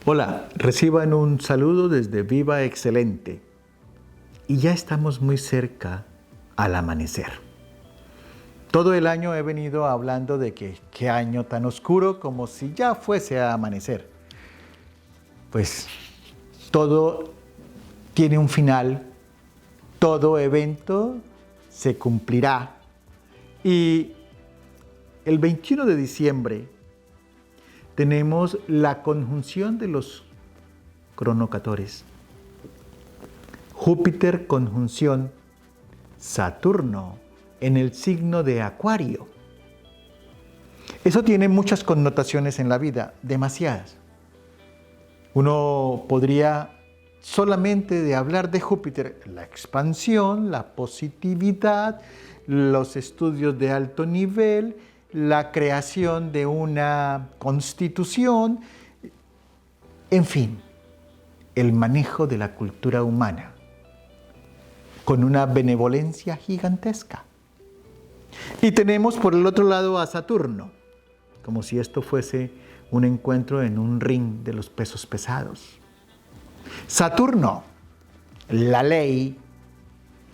Hola, reciban un saludo desde Viva Excelente. Y ya estamos muy cerca al amanecer. Todo el año he venido hablando de que qué año tan oscuro, como si ya fuese a amanecer. Pues todo tiene un final, todo evento se cumplirá. Y el 21 de diciembre tenemos la conjunción de los cronocatores. Júpiter conjunción Saturno en el signo de Acuario. Eso tiene muchas connotaciones en la vida, demasiadas. Uno podría solamente de hablar de Júpiter, la expansión, la positividad, los estudios de alto nivel, la creación de una constitución, en fin, el manejo de la cultura humana con una benevolencia gigantesca. Y tenemos por el otro lado a Saturno, como si esto fuese un encuentro en un ring de los pesos pesados. Saturno, la ley,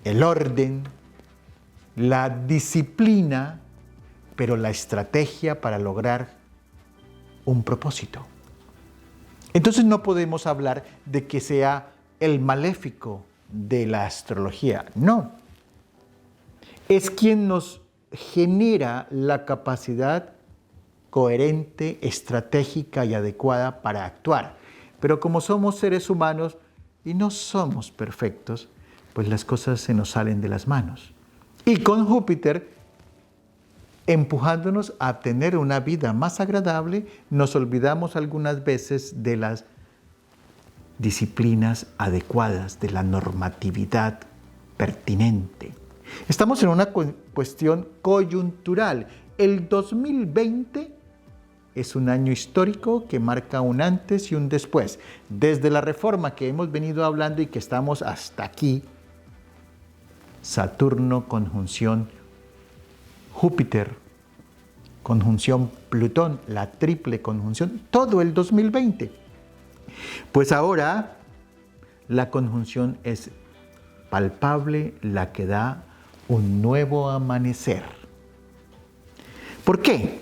el orden, la disciplina, pero la estrategia para lograr un propósito. Entonces no podemos hablar de que sea el maléfico de la astrología, no. Es quien nos genera la capacidad coherente, estratégica y adecuada para actuar. Pero como somos seres humanos y no somos perfectos, pues las cosas se nos salen de las manos. Y con Júpiter empujándonos a tener una vida más agradable, nos olvidamos algunas veces de las disciplinas adecuadas, de la normatividad pertinente. Estamos en una cuestión coyuntural. El 2020 es un año histórico que marca un antes y un después. Desde la reforma que hemos venido hablando y que estamos hasta aquí, Saturno conjunción Júpiter, conjunción Plutón, la triple conjunción, todo el 2020. Pues ahora la conjunción es palpable, la que da un nuevo amanecer. ¿Por qué?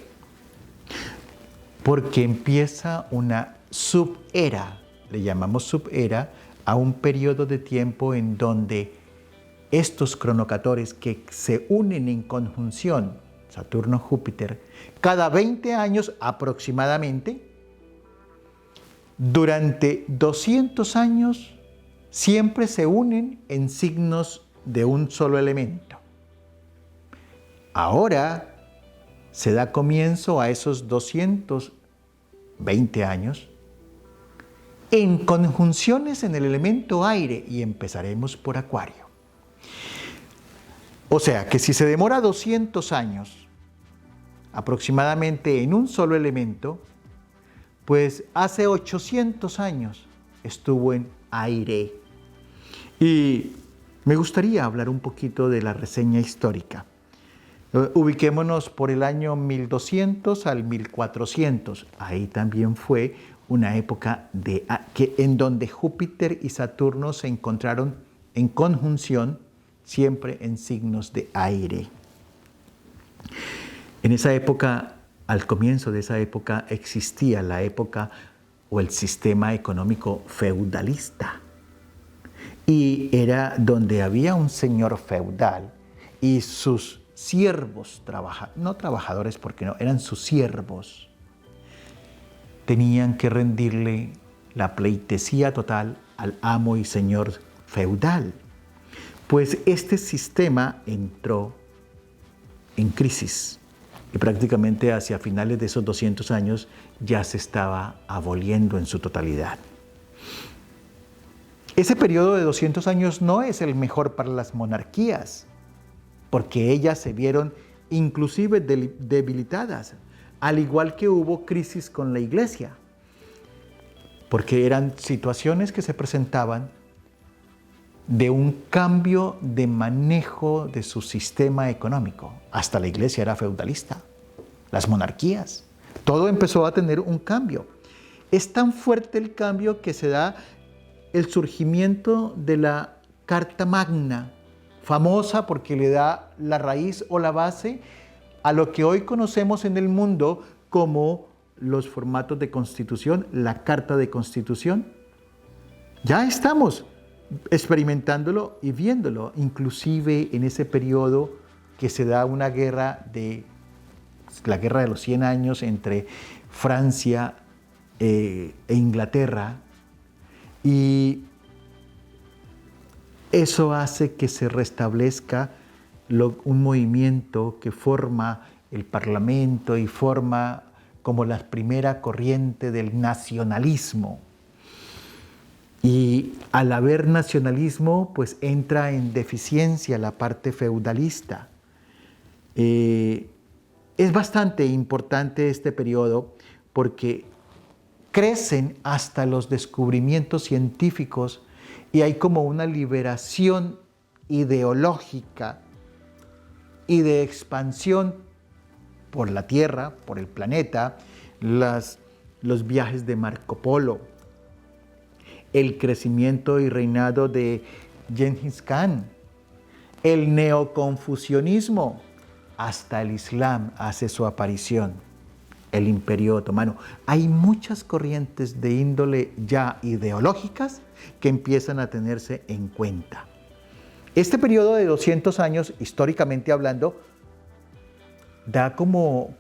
Porque empieza una subera, le llamamos subera, a un periodo de tiempo en donde estos cronocatores que se unen en conjunción, Saturno-Júpiter, cada 20 años aproximadamente, durante 200 años, siempre se unen en signos de un solo elemento. Ahora se da comienzo a esos 220 años en conjunciones en el elemento aire y empezaremos por Acuario. O sea que si se demora 200 años aproximadamente en un solo elemento, pues hace 800 años estuvo en aire. Y me gustaría hablar un poquito de la reseña histórica. Ubiquémonos por el año 1200 al 1400. Ahí también fue una época en donde Júpiter y Saturno se encontraron en conjunción, siempre en signos de aire. En esa época, al comienzo de esa época, existía la época o el sistema económico feudalista. Y era donde había un señor feudal y sus siervos, no trabajadores porque no, eran sus siervos, tenían que rendirle la pleitesía total al amo y señor feudal. Pues este sistema entró en crisis y prácticamente hacia finales de esos 200 años ya se estaba aboliendo en su totalidad. Ese periodo de 200 años no es el mejor para las monarquías, porque ellas se vieron inclusive debilitadas, al igual que hubo crisis con la iglesia, porque eran situaciones que se presentaban de un cambio de manejo de su sistema económico. Hasta la iglesia era feudalista, las monarquías, todo empezó a tener un cambio. Es tan fuerte el cambio que se da el surgimiento de la Carta Magna, famosa porque le da la raíz o la base a lo que hoy conocemos en el mundo como los formatos de constitución, la Carta de Constitución. Ya estamos experimentándolo y viéndolo, inclusive en ese periodo que se da una guerra la guerra de los 100 años entre Francia e Inglaterra, y eso hace que se restablezca un movimiento que forma el Parlamento y forma como la primera corriente del nacionalismo. Y al haber nacionalismo, pues entra en deficiencia la parte feudalista. Es bastante importante este periodo porque crecen hasta los descubrimientos científicos y hay como una liberación ideológica y de expansión por la Tierra, por el planeta, los viajes de Marco Polo, el crecimiento y reinado de Genghis Khan, el neoconfucianismo, hasta el Islam hace su aparición, el Imperio Otomano. Hay muchas corrientes de índole ya ideológicas que empiezan a tenerse en cuenta. Este periodo de 200 años, históricamente hablando, da como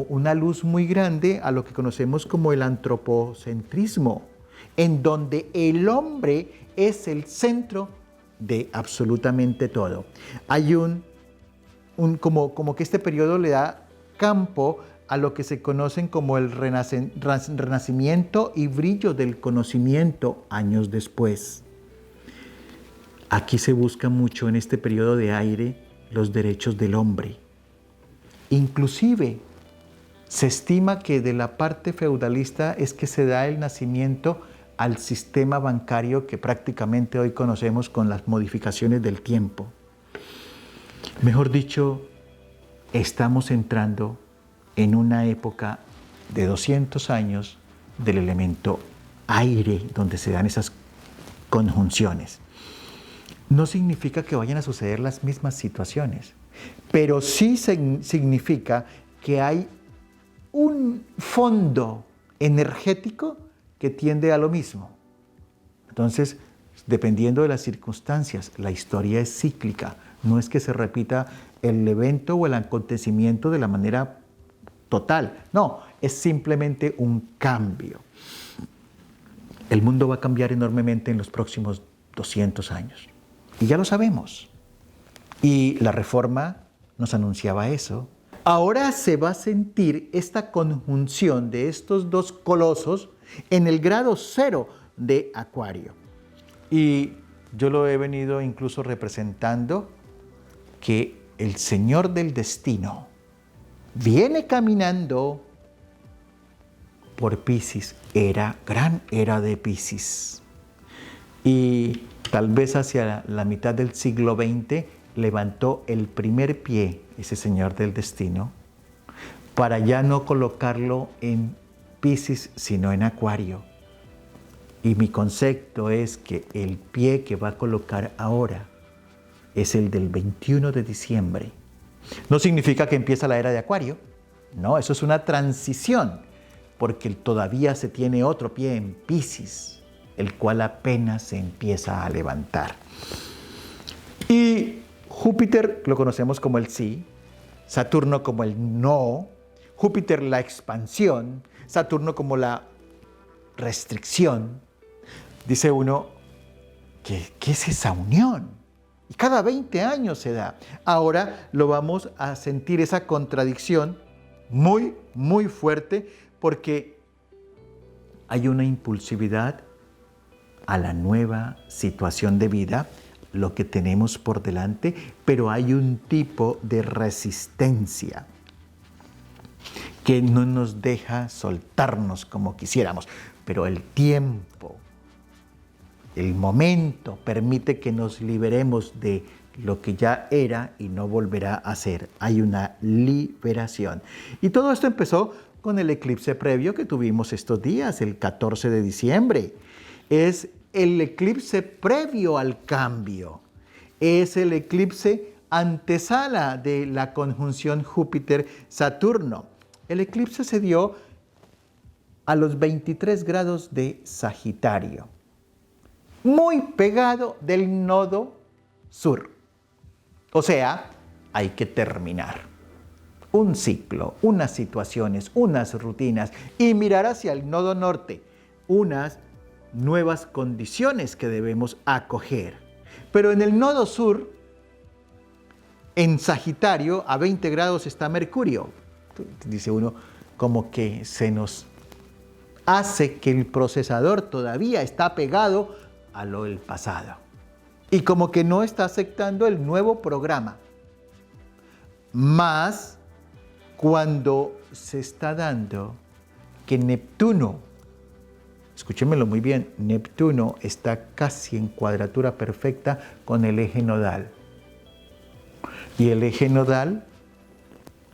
una luz muy grande a lo que conocemos como el antropocentrismo, en donde el hombre es el centro de absolutamente todo. Hay como que este periodo le da campo a lo que se conocen como el renacimiento y brillo del conocimiento años después. Aquí se busca mucho en este periodo de aire los derechos del hombre. Inclusive se estima que de la parte feudalista es que se da el nacimiento al sistema bancario que prácticamente hoy conocemos con las modificaciones del tiempo. Mejor dicho, estamos entrando en una época de 200 años del elemento aire, donde se dan esas conjunciones. No significa que vayan a suceder las mismas situaciones, pero sí significa que hay un fondo energético que tiende a lo mismo. Entonces, dependiendo de las circunstancias, la historia es cíclica. No es que se repita el evento o el acontecimiento de la manera total. No, es simplemente un cambio. El mundo va a cambiar enormemente en los próximos 200 años. Y ya lo sabemos. Y la Reforma nos anunciaba eso. Ahora se va a sentir esta conjunción de estos dos colosos en el grado 0 de Acuario. Y yo lo he venido incluso representando que el Señor del Destino viene caminando por Piscis, gran era de Piscis. Y tal vez hacia la mitad del siglo XX levantó el primer pie, ese Señor del Destino, para ya no colocarlo en Piscis, sino en Acuario. Y mi concepto es que el pie que va a colocar ahora es el del 21 de diciembre. No significa que empieza la era de Acuario, no, eso es una transición, porque todavía se tiene otro pie en Piscis, el cual apenas se empieza a levantar. Y Júpiter lo conocemos como el sí, Saturno como el no, Júpiter la expansión, Saturno como la restricción. Dice uno, ¿qué es esa unión? Y cada 20 años se da. Ahora lo vamos a sentir esa contradicción muy, muy fuerte porque hay una impulsividad a la nueva situación de vida, lo que tenemos por delante, pero hay un tipo de resistencia que no nos deja soltarnos como quisiéramos, pero el tiempo, el momento permite que nos liberemos de lo que ya era y no volverá a ser. Hay una liberación. Y todo esto empezó con el eclipse previo que tuvimos estos días, el 14 de diciembre. Es el eclipse previo al cambio. Es el eclipse antesala de la conjunción Júpiter-Saturno. El eclipse se dio a los 23 grados de Sagitario, muy pegado del nodo sur. O sea, hay que terminar un ciclo, unas situaciones, unas rutinas y mirar hacia el nodo norte, unas nuevas condiciones que debemos acoger. Pero en el nodo sur, en Sagitario, a 20 grados está Mercurio. Dice uno, como que se nos hace que el procesador todavía está pegado a lo del pasado. Y como que no está aceptando el nuevo programa. Más cuando se está dando que Neptuno, escúchenmelo muy bien, Neptuno está casi en cuadratura perfecta con el eje nodal. Y el eje nodal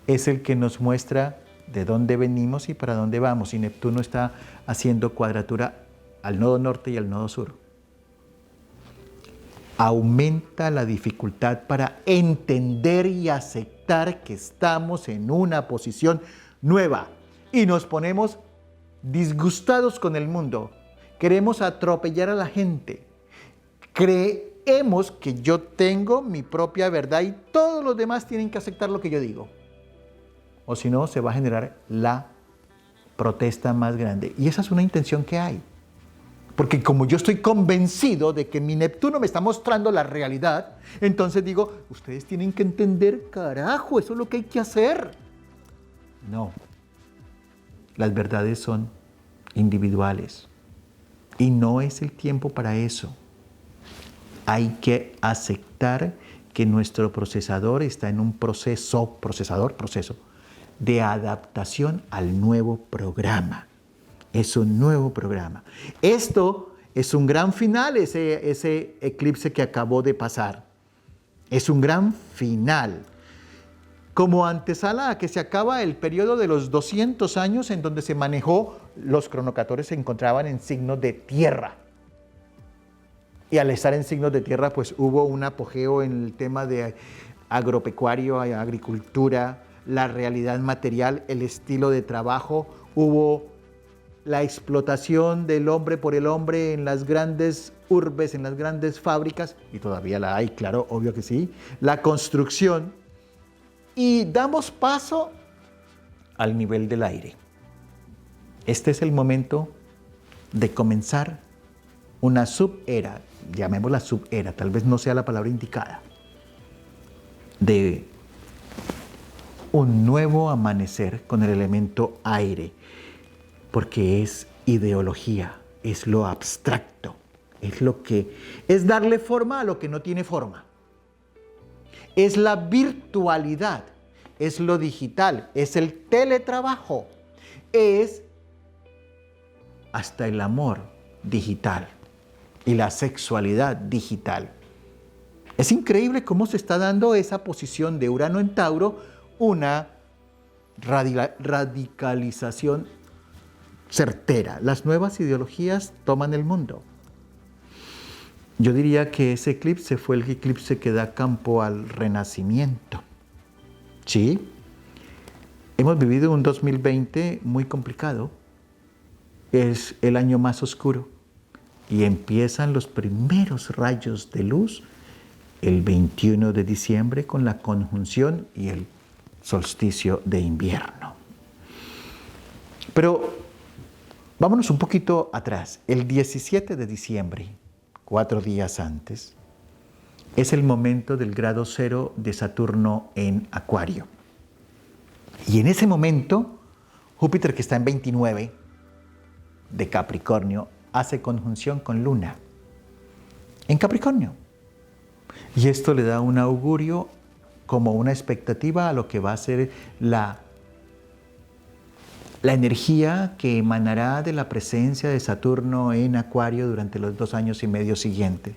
es el que nos muestra de dónde venimos y para dónde vamos. Y Neptuno está haciendo cuadratura al nodo norte y al nodo sur. Aumenta la dificultad para entender y aceptar que estamos en una posición nueva y nos ponemos disgustados con el mundo. Queremos atropellar a la gente. Creemos que yo tengo mi propia verdad y todos los demás tienen que aceptar lo que yo digo. O si no, se va a generar la protesta más grande. Y esa es una intención que hay. Porque como yo estoy convencido de que mi Neptuno me está mostrando la realidad, entonces digo, ustedes tienen que entender, carajo, eso es lo que hay que hacer. No. Las verdades son individuales. Y no es el tiempo para eso. Hay que aceptar que nuestro procesador está en un proceso de adaptación al nuevo programa. Es un nuevo programa. Esto es un gran final, ese eclipse que acabó de pasar. Es un gran final. Como antesala a que se acaba el periodo de los 200 años en donde se manejó, los cronocatores se encontraban en signos de tierra. Y al estar en signos de tierra, pues hubo un apogeo en el tema de agropecuario, agricultura, la realidad material, el estilo de trabajo. Hubo la explotación del hombre por el hombre en las grandes urbes, en las grandes fábricas, y todavía la hay, claro, obvio que sí, la construcción, y damos paso al nivel del aire. Este es el momento de comenzar una subera, llamémosla subera, tal vez no sea la palabra indicada, de un nuevo amanecer con el elemento aire, porque es ideología, es lo abstracto, es darle forma a lo que no tiene forma. Es la virtualidad, es lo digital, es el teletrabajo, es hasta el amor digital y la sexualidad digital. Es increíble cómo se está dando esa posición de Urano en Tauro, una radicalización certera. Las nuevas ideologías toman el mundo. Yo diría que ese eclipse fue el eclipse que da campo al renacimiento. ¿Sí? Hemos vivido un 2020 muy complicado. Es el año más oscuro. Y empiezan los primeros rayos de luz el 21 de diciembre con la conjunción y el solsticio de invierno. Pero vámonos un poquito atrás. El 17 de diciembre, 4 días antes, es el momento del grado 0 de Saturno en Acuario. Y en ese momento, Júpiter, que está en 29 de Capricornio, hace conjunción con Luna en Capricornio. Y esto le da un augurio como una expectativa a lo que va a ser la energía que emanará de la presencia de Saturno en Acuario durante los 2 años y medio siguientes.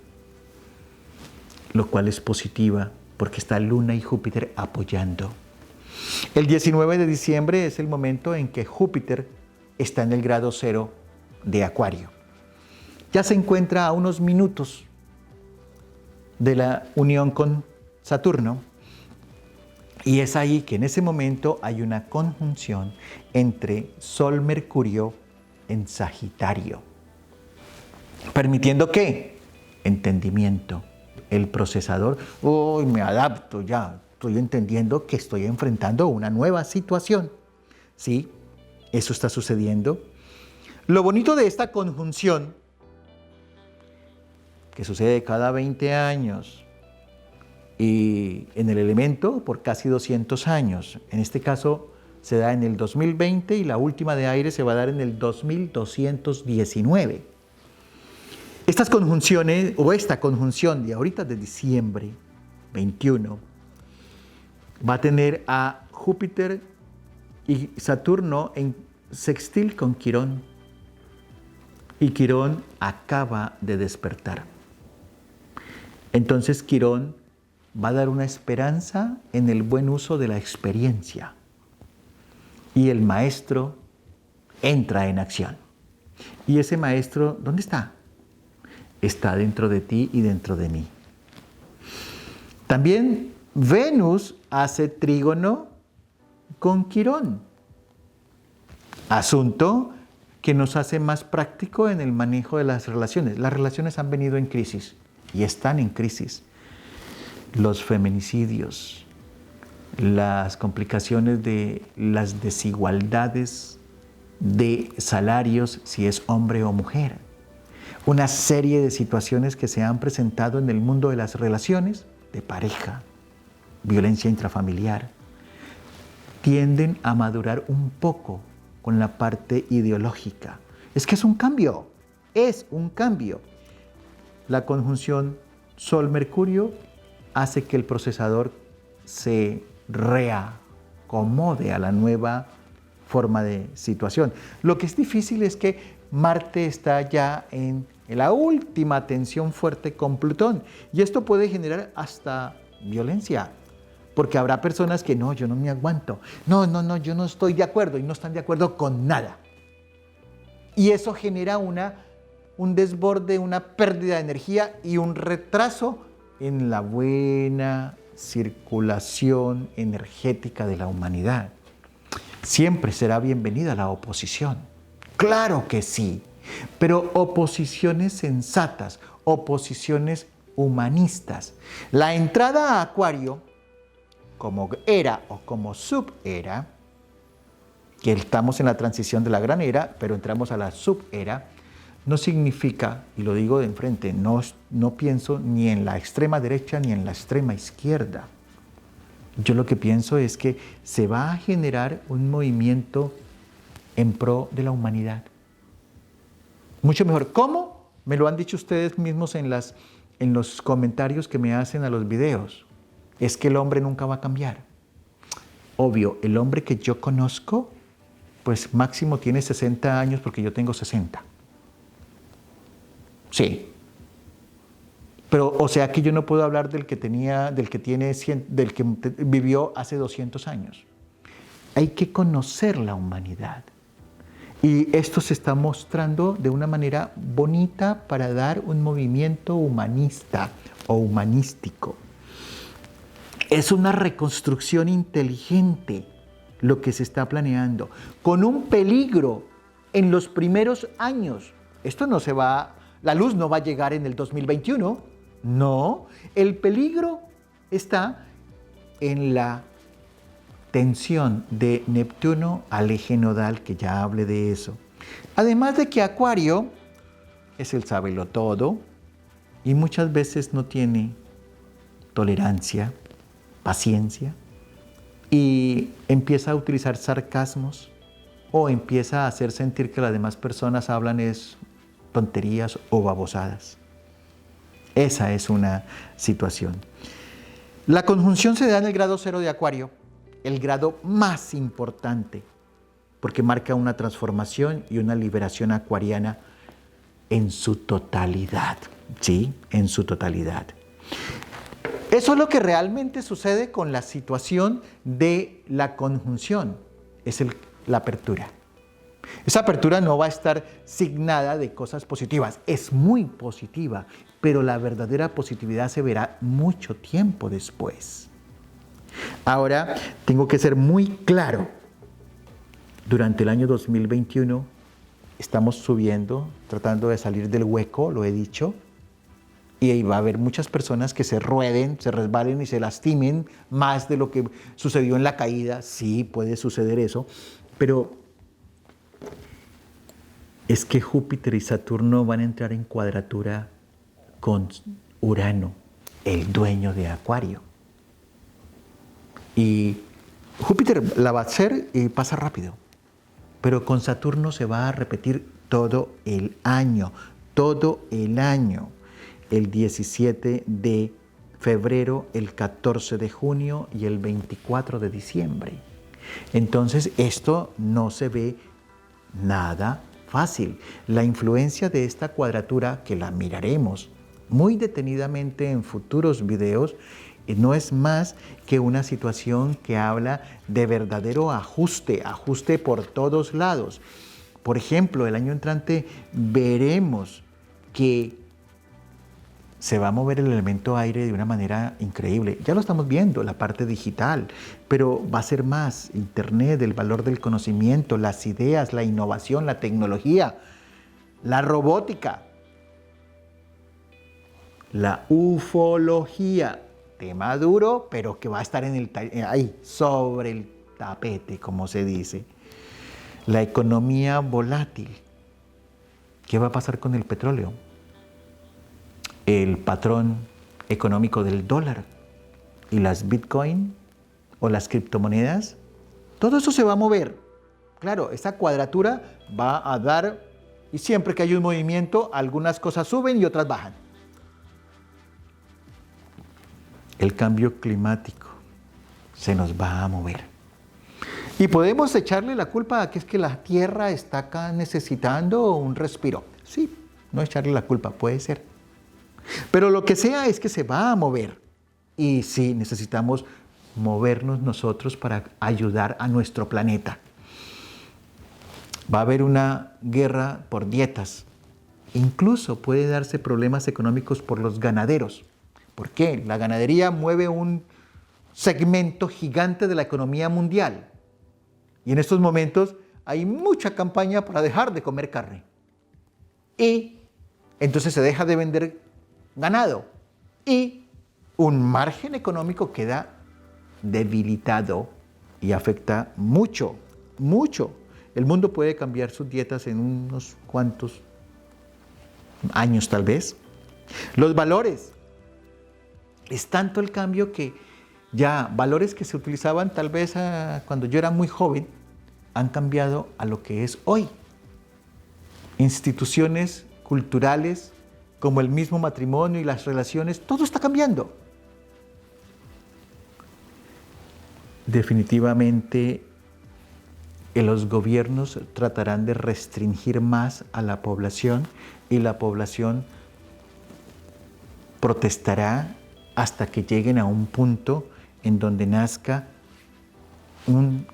Lo cual es positiva porque está Luna y Júpiter apoyando. El 19 de diciembre es el momento en que Júpiter está en el grado 0 de Acuario. Ya se encuentra a unos minutos de la unión con Saturno, y es ahí que en ese momento hay una conjunción entre Sol-Mercurio en Sagitario, permitiendo ¿qué? Entendimiento. El procesador, me adapto ya, estoy entendiendo que estoy enfrentando una nueva situación. Sí, eso está sucediendo. Lo bonito de esta conjunción, que sucede cada 20 años, y en el elemento por casi 200 años, en este caso se da en el 2020 y la última de aire se va a dar en el 2219. Estas conjunciones, o esta conjunción de ahorita de diciembre 21, va a tener a Júpiter y Saturno en sextil con Quirón. Y Quirón acaba de despertar. Entonces Quirón va a dar una esperanza en el buen uso de la experiencia. Y el maestro entra en acción. Y ese maestro, ¿dónde está? Está dentro de ti y dentro de mí. También Venus hace trígono con Quirón. Asunto que nos hace más práctico en el manejo de las relaciones. Las relaciones han venido en crisis y están en crisis. Los feminicidios, las complicaciones de las desigualdades de salarios, si es hombre o mujer. Una serie de situaciones que se han presentado en el mundo de las relaciones de pareja, violencia intrafamiliar, tienden a madurar un poco con la parte ideológica. Es que es un cambio, es un cambio. La conjunción Sol-Mercurio hace que el procesador se reacomode a la nueva forma de situación. Lo que es difícil es que Marte está ya en la última tensión fuerte con Plutón, y esto puede generar hasta violencia, porque habrá personas que yo no me aguanto, yo no estoy de acuerdo, y no están de acuerdo con nada. Y eso genera un desborde, una pérdida de energía y un retraso en la buena circulación energética de la humanidad. Siempre será bienvenida la oposición. Claro que sí, pero oposiciones sensatas, oposiciones humanistas. La entrada a Acuario, como era o como subera, que estamos en la transición de la gran era, pero entramos a la subera, no significa, y lo digo de enfrente, no pienso ni en la extrema derecha ni en la extrema izquierda. Yo lo que pienso es que se va a generar un movimiento en pro de la humanidad. Mucho mejor. ¿Cómo? Me lo han dicho ustedes mismos en los comentarios que me hacen a los videos. Es que el hombre nunca va a cambiar. Obvio, el hombre que yo conozco, pues máximo tiene 60 años porque yo tengo 60. Sí. Pero, o sea que yo no puedo hablar del que vivió hace 200 años. Hay que conocer la humanidad. Y esto se está mostrando de una manera bonita para dar un movimiento humanista o humanístico. Es una reconstrucción inteligente lo que se está planeando, con un peligro en los primeros años. La luz no va a llegar en el 2021, no. El peligro está en la tensión de Neptuno al eje nodal, que ya hablé de eso. Además de que Acuario es el sabelotodo y muchas veces no tiene tolerancia, paciencia, y empieza a utilizar sarcasmos o empieza a hacer sentir que las demás personas hablan tonterías o babosadas. Esa es una situación. La conjunción se da en el grado 0 de Acuario, el grado más importante, porque marca una transformación y una liberación acuariana en su totalidad, ¿sí? En su totalidad. Eso es lo que realmente sucede con la situación de la conjunción, es la apertura. Esa apertura no va a estar signada de cosas positivas, es muy positiva, pero la verdadera positividad se verá mucho tiempo después. Ahora, tengo que ser muy claro, durante el año 2021 estamos subiendo, tratando de salir del hueco, lo he dicho, y ahí va a haber muchas personas que se rueden, se resbalen y se lastimen más de lo que sucedió en la caída. Sí, puede suceder eso, pero es que Júpiter y Saturno van a entrar en cuadratura con Urano, el dueño de Acuario. Y Júpiter la va a hacer y pasa rápido, pero con Saturno se va a repetir todo el año, el 17 de febrero, el 14 de junio y el 24 de diciembre. Entonces esto no se ve nada fácil. La influencia de esta cuadratura, que la miraremos muy detenidamente en futuros videos, no es más que una situación que habla de verdadero ajuste por todos lados. Por ejemplo, el año entrante veremos que se va a mover el elemento aire de una manera increíble. Ya lo estamos viendo, la parte digital, pero va a ser más Internet, el valor del conocimiento, las ideas, la innovación, la tecnología, la robótica, la ufología, tema duro, pero que va a estar ahí, sobre el tapete, como se dice. La economía volátil. ¿Qué va a pasar con el petróleo? El patrón económico del dólar y las Bitcoin o las criptomonedas, todo eso se va a mover. Claro, esa cuadratura va a dar, y siempre que hay un movimiento, algunas cosas suben y otras bajan. El cambio climático se nos va a mover. Y podemos echarle la culpa a que es que la Tierra está acá necesitando un respiro. Sí, no echarle la culpa, puede ser. Pero lo que sea es que se va a mover. Y sí, necesitamos movernos nosotros para ayudar a nuestro planeta. Va a haber una guerra por dietas. Incluso puede darse problemas económicos por los ganaderos. ¿Por qué? La ganadería mueve un segmento gigante de la economía mundial. Y en estos momentos hay mucha campaña para dejar de comer carne. Y entonces se deja de vender ganado. Y un margen económico queda debilitado y afecta mucho, mucho. El mundo puede cambiar sus dietas en unos cuantos años tal vez. Los valores. Es tanto el cambio que ya valores que se utilizaban tal vez cuando yo era muy joven han cambiado a lo que es hoy. Instituciones culturales como el mismo matrimonio y las relaciones, todo está cambiando. Definitivamente los gobiernos tratarán de restringir más a la población y la población protestará hasta que lleguen a un punto en donde nazca un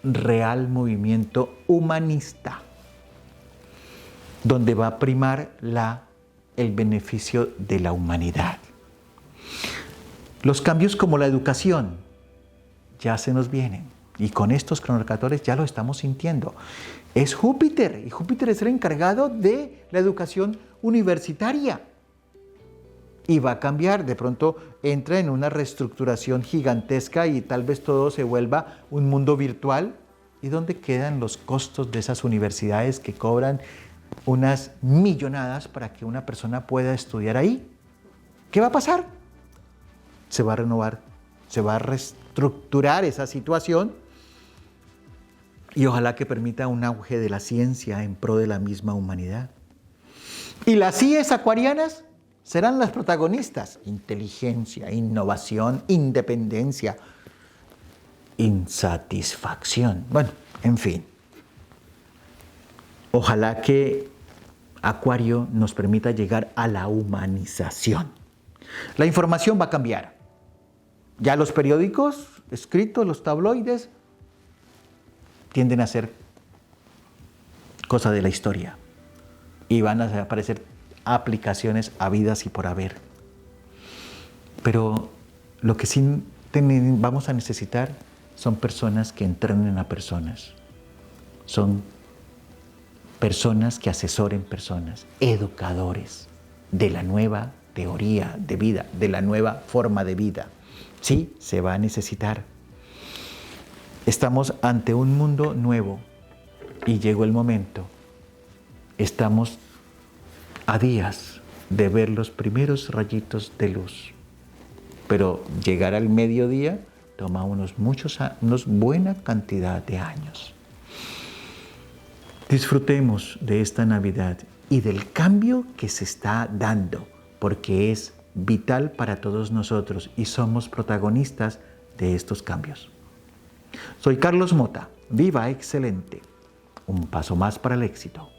real movimiento humanista, donde va a primar el beneficio de la humanidad. Los cambios como la educación ya se nos vienen y con estos cronomarcadores ya lo estamos sintiendo. Es Júpiter y Júpiter es el encargado de la educación universitaria. Y va a cambiar, de pronto entra en una reestructuración gigantesca y tal vez todo se vuelva un mundo virtual. ¿Y dónde quedan los costos de esas universidades que cobran unas millonadas para que una persona pueda estudiar ahí? ¿Qué va a pasar? Se va a renovar, se va a reestructurar esa situación y ojalá que permita un auge de la ciencia en pro de la misma humanidad. Y las CIEs acuarianas serán las protagonistas. Inteligencia, innovación, independencia, insatisfacción. Bueno, en fin. Ojalá que Acuario nos permita llegar a la humanización. La información va a cambiar. Ya los periódicos escritos, los tabloides, tienden a ser cosa de la historia y van a aparecer aplicaciones habidas y por haber. Pero lo que sí vamos a necesitar son personas que entrenen a personas. Son personas que asesoren personas, educadores de la nueva teoría de vida, de la nueva forma de vida. Sí, se va a necesitar. Estamos ante un mundo nuevo y llegó el momento. Estamos a días de ver los primeros rayitos de luz. Pero llegar al mediodía toma unos buena cantidad de años. Disfrutemos de esta Navidad y del cambio que se está dando, porque es vital para todos nosotros y somos protagonistas de estos cambios. Soy Carlos Mota. Viva excelente. Un paso más para el éxito.